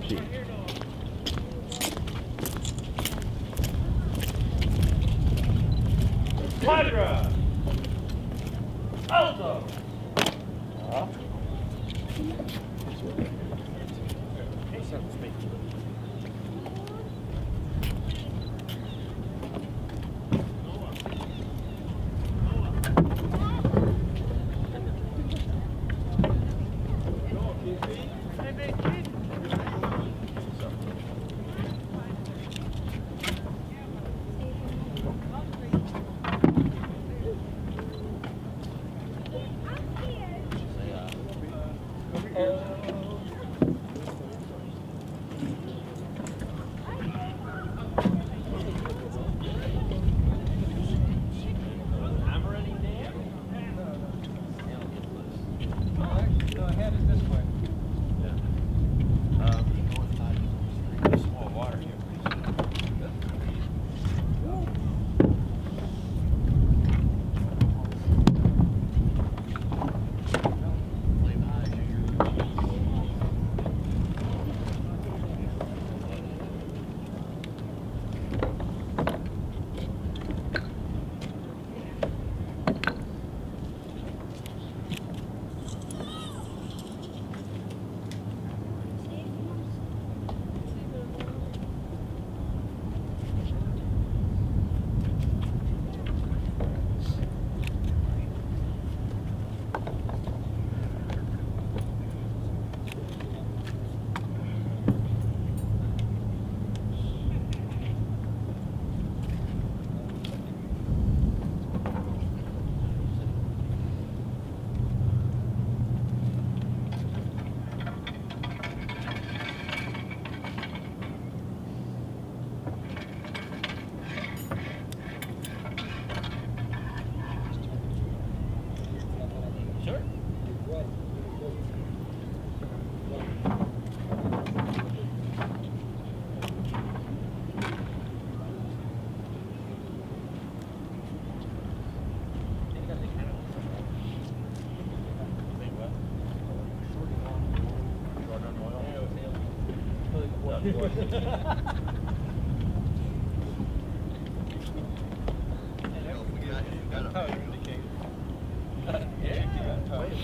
sheet. Quadra! Alto!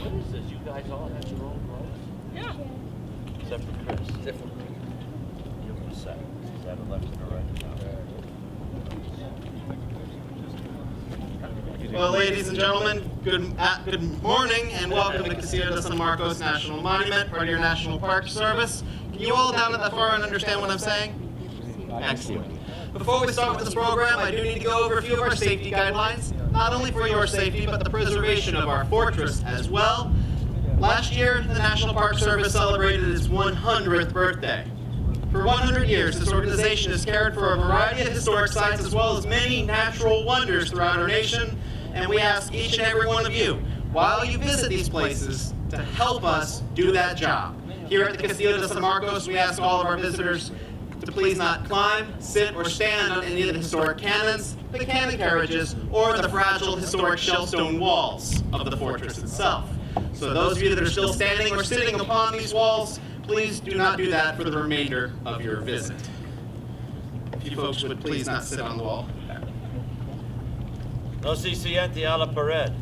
What is this? You guys all have your own clothes? Yeah. Except for Chris. Except for me. Give him a sec. Is that a left and a right? Well, ladies and gentlemen, good morning and welcome to Castillo de San Marco's National Monument, part of your National Park Service. Can you all down at the far end understand what I'm saying? Excellent. Before we start with this program, I do need to go over a few of our safety guidelines, not only for your safety, but the preservation of our fortress as well. Last year, the National Park Service celebrated its 100th birthday. For 100 years, this organization has cared for a variety of historic sites as well as many natural wonders throughout our nation, and we ask each and every one of you, while you visit these places, to help us do that job. Here at the Castillo de San Marcos, we ask all of our visitors to please not climb, sit, or stand on any of the historic cannons, the cannon carriages, or the fragile historic shellstone walls of the fortress itself. So those of you that are still standing or sitting upon these walls, please do not do that for the remainder of your visit. If you folks would please not sit on the wall. No se siente a la pared.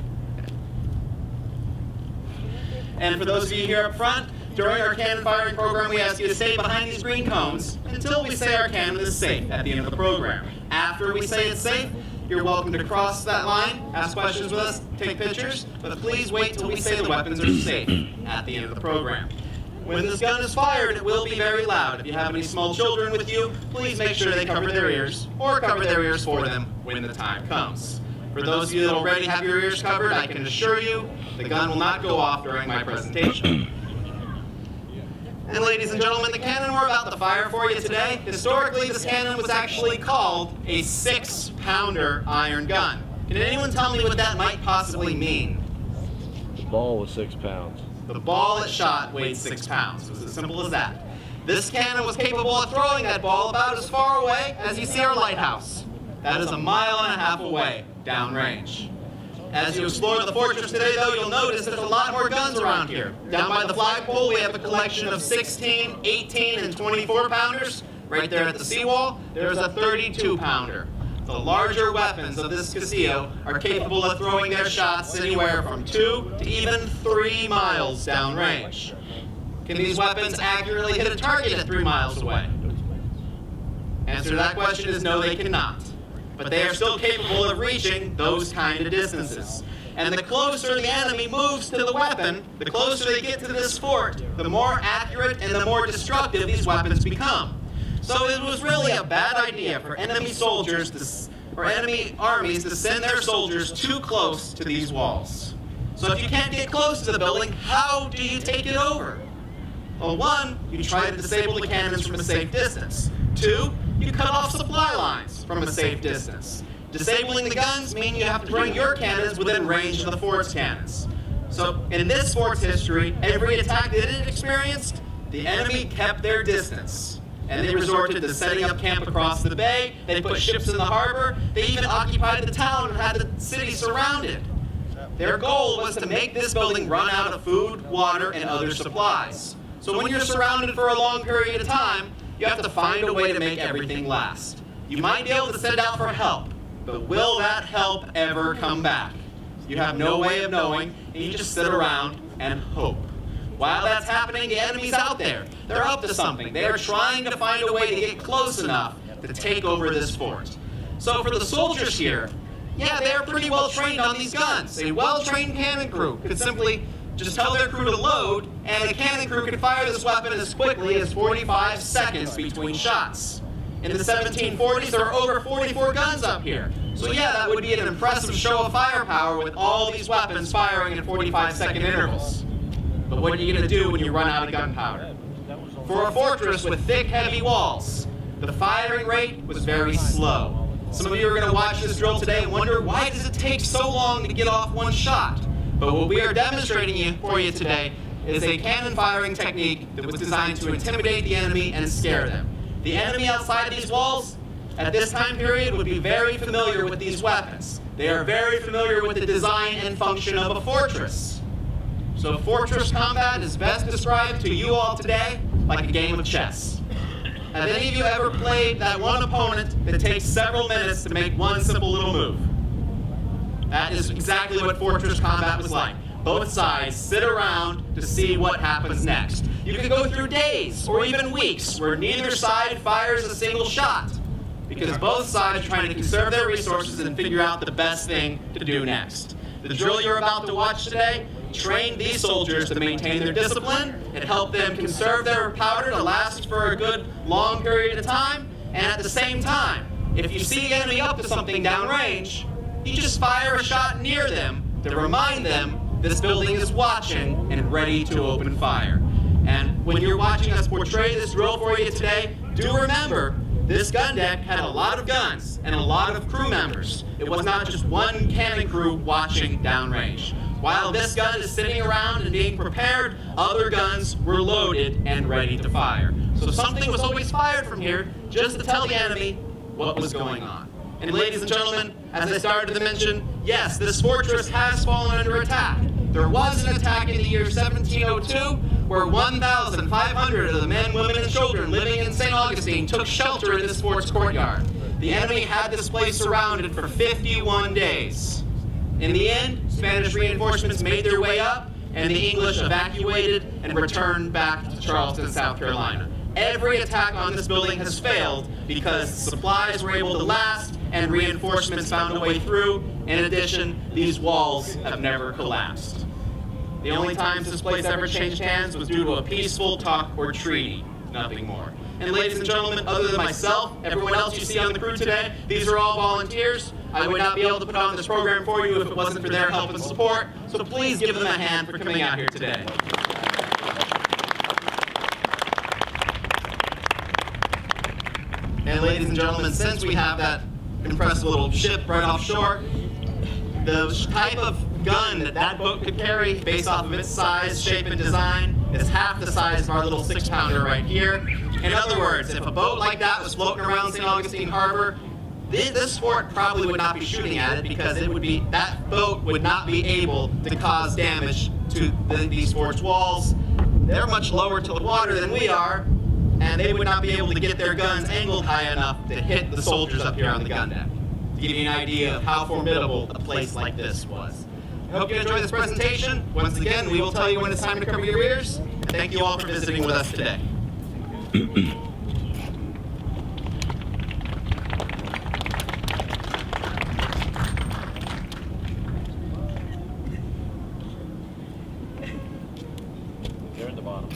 And for those of you here up front, during our cannon firing program, we ask you to stay behind these green cones until we say our cannon is safe at the end of the program. After we say it's safe, you're welcome to cross that line, ask questions with us, take pictures, but please wait till we say the weapons are safe at the end of the program. When this gun is fired, it will be very loud. If you have any small children with you, please make sure they cover their ears, or cover their ears for them when the time comes. For those of you that already have your ears covered, I can assure you the gun will not go off during my presentation. And ladies and gentlemen, the cannon we're about to fire for you today, historically this cannon was actually called a 6-pounder iron gun. Can anyone tell me what that might possibly mean? The ball was 6 pounds. The ball it shot weighed 6 pounds. It was as simple as that. This cannon was capable of throwing that ball about as far away as you see our lighthouse. That is 1.5 miles away downrange. As you explore the fortress today, though, you'll notice there's a lot more guns around here. Down by the flagpole, we have a collection of 16, 18, and 24 pounders. Right there at the seawall, there's a 32 pounder. The larger weapons of this Castillo are capable of throwing their shots anywhere from 2 to even 3 miles downrange. Can these weapons accurately hit a target at 3 miles away? Answer to that question is no, they cannot. But they are still capable of reaching those kind of distances. And the closer the enemy moves to the weapon, the closer they get to this fort, the more accurate and the more destructive these weapons become. So it was really a bad idea for enemy soldiers or enemy armies to send their soldiers too close to these walls. So if you can't get close to the building, how do you take it over? Well, 1, you try to disable the cannons from a safe distance. 2, you cut off supply lines from a safe distance. Disabling the guns means you have to bring your cannons within range of the fort's cannons. So in this fort's history, every attack that it experienced, the enemy kept their distance. And they resorted to setting up camp across the bay. They put ships in the harbor. They even occupied the town and had the city surrounded. Their goal was to make this building run out of food, water, and other supplies. So when you're surrounded for a long period of time, you have to find a way to make everything last. You might be able to send out for help, but will that help ever come back? You have no way of knowing, and you just sit around and hope. While that's happening, the enemy's out there. They're up to something. They are trying to find a way to get close enough to take over this fort. So for the soldiers here, yeah, they're pretty well trained on these guns. A well-trained cannon crew could simply just tell their crew to load, and a cannon crew could fire this weapon as quickly as 45 seconds between shots. In the 1740s, there were over 44 guns up here. So yeah, that would be an impressive show of firepower with all these weapons firing in 45-second intervals. But what are you going to do when you run out of gunpowder? For a fortress with thick, heavy walls, the firing rate was very slow. Some of you are going to watch this drill today and wonder, why does it take so long to get off one shot? But what we are demonstrating for you today is a cannon firing technique that was designed to intimidate the enemy and scare them. The enemy outside these walls, at this time period, would be very familiar with these weapons. They are very familiar with the design and function of a fortress. So fortress combat is best described to you all today like a game of chess. Have any of you ever played that one opponent that takes several minutes to make one simple little move? That is exactly what fortress combat was like. Both sides sit around to see what happens next. You could go through days or even weeks where neither side fires a single shot, because both sides are trying to conserve their resources and figure out the best thing to do next. The drill you're about to watch today trained these soldiers to maintain their discipline and help them conserve their powder to last for a good long period of time. And at the same time, if you see the enemy up to something downrange, you just fire a shot near them to remind them this building is watching and ready to open fire. And when you're watching us portray this drill for you today, do remember, this gun deck had a lot of guns and a lot of crew members. It was not just one cannon crew watching downrange. While this gun is sitting around and being prepared, other guns were loaded and ready to fire. So something was always fired from here just to tell the enemy what was going on. And ladies and gentlemen, as I started to mention, yes, this fortress has fallen under attack. There was an attack in the year 1702 where 1,500 of the men, women, and children living in St. Augustine took shelter in this fort's courtyard. The enemy had this place surrounded for 51 days. In the end, Spanish reinforcements made their way up, and the English evacuated and returned back to Charleston, South Carolina. Every attack on this building has failed because supplies were able to last and reinforcements found a way through. In addition, these walls have never collapsed. The only times this place ever changed hands was due to a peaceful talk or treaty, nothing more. And ladies and gentlemen, other than myself, everyone else you see on the crew today, these are all volunteers. I would not be able to put on this program for you if it wasn't for their help and support, so please give them a hand for coming out here today. And ladies and gentlemen, since we have that impressive little ship right offshore, the type of gun that that boat could carry, based off of its size, shape, and design, is half the size of our little 6-pounder right here. In other words, if a boat like that was floating around St. Augustine Harbor, this fort probably would not be shooting at it because that boat would not be able to cause damage to these fort's walls. They're much lower to the water than we are, and they would not be able to get their guns angled high enough to hit the soldiers up here on the gun deck. To give you an idea of how formidable a place like this was. I hope you enjoy this presentation. Once again, we will tell you when it's time to cover your ears. And thank you all for visiting with us today. They're in the bottom.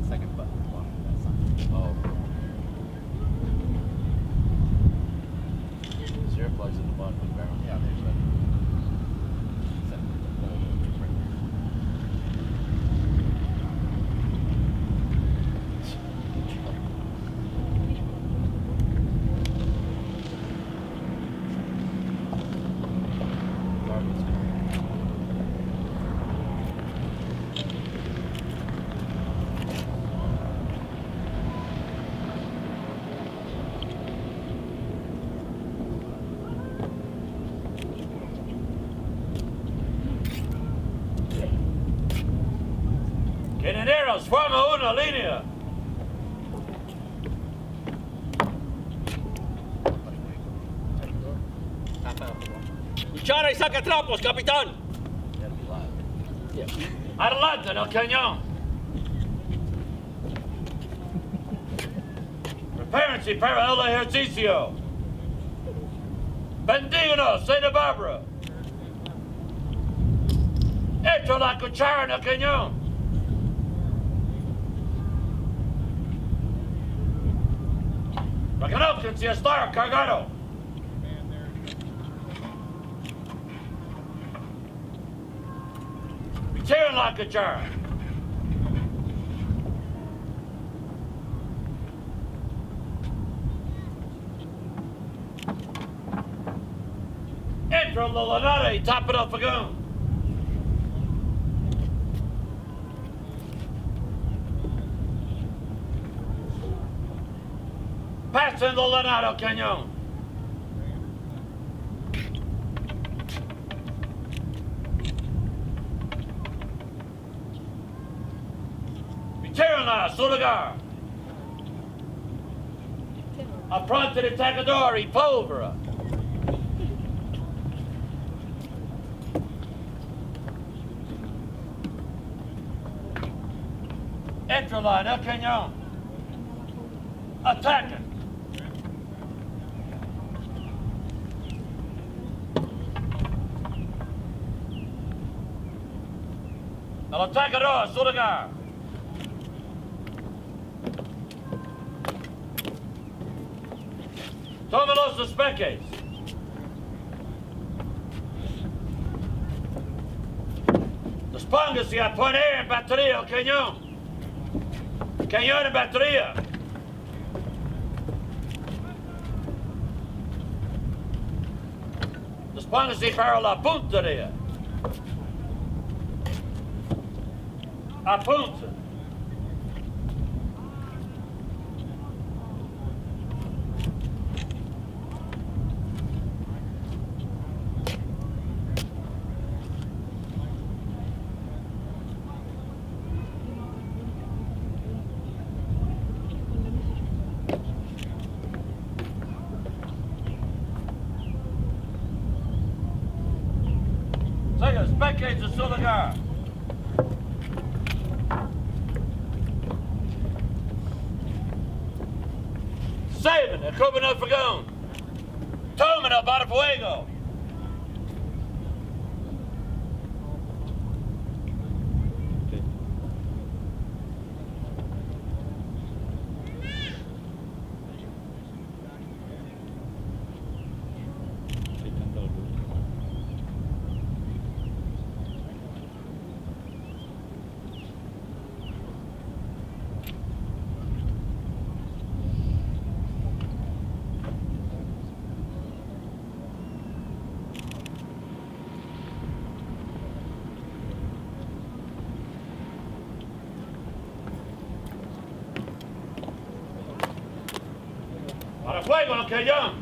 Second button. Oh. Zero plugs in the bottom of the barrel. Yeah, there's that. Ingenieros, forma una línea. Cuchara y sacatrapos, capitán. Adelante en el cañón. Prepárense para el ejercicio. Bendíganos, Santa Barbara. Echa la cuchara en el cañón. Reconozcan si está cargado. Retiren la cuchara. Entra la lanada y tapa el fogón. Pasen la lanada al cañón. Retírenla a su lugar. Affronte el atacador y pólvora. Entrala en el cañón. Ataquen. El atacador a su lugar. Tomen los despeques. Dispóngase a poner en batería el cañón. Cañón en batería. Dispóngase para la puntería. Apunte. Siga, spectates a su lugar. Saben, ocupen el fogón. Tomen el batafuego. Para fuego, cañón.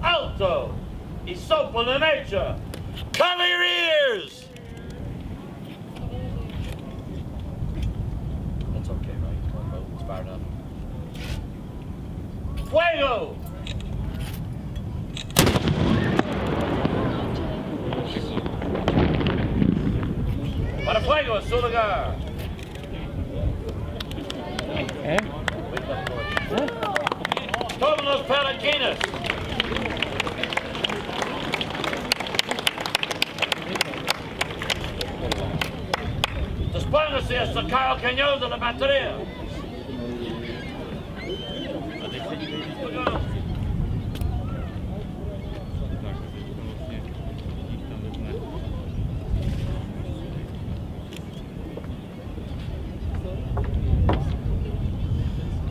Alto. Y sopla de nature. Cover your ears. That's okay, right? One boat, it's fired up. Fuego. Para fuego, a su lugar. Tomen los paraquines. Dispóngase a sacar el cañón de la batería.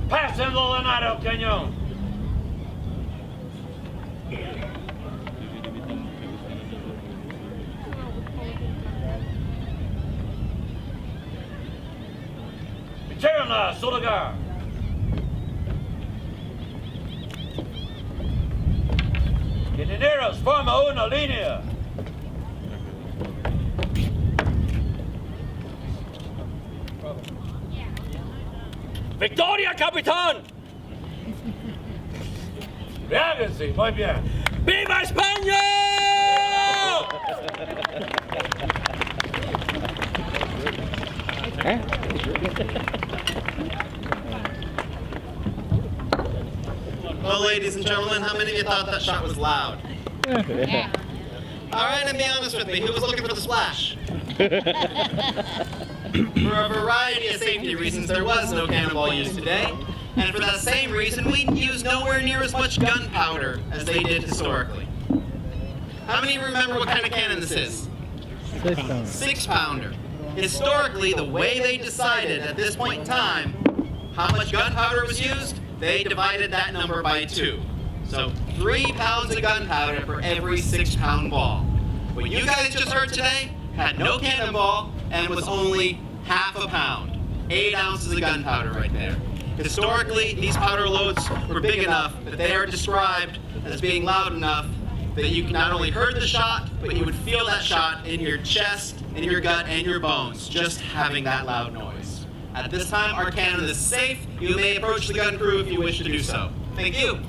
Pásenlo en el cañón. Retírenla a su lugar. Ingenieros, forma una línea. ¡Victoria, capitán! Reháganse, muy bien. ¡Viva España! Well, ladies and gentlemen, how many of you thought that shot was loud? Yeah. All right, and be honest with me, who was looking for the splash? For a variety of safety reasons, there was no cannonball used today. And for that same reason, we used nowhere near as much gunpowder as they did historically. How many remember what kind of cannon this is? 6-pounder. Historically, the way they decided at this point in time how much gunpowder was used, they divided that number by 2. So 3 pounds of gunpowder for every 6-pound ball. What you guys just heard today had no cannonball and was only half a pound. 8 ounces of gunpowder right there. Historically, these powder loads were big enough that they are described as being loud enough that you not only heard the shot, but you would feel that shot in your chest, in your gut, and your bones, just having that loud noise. At this time, our cannon is safe. You may approach the gun crew if you wish to do so. Thank you.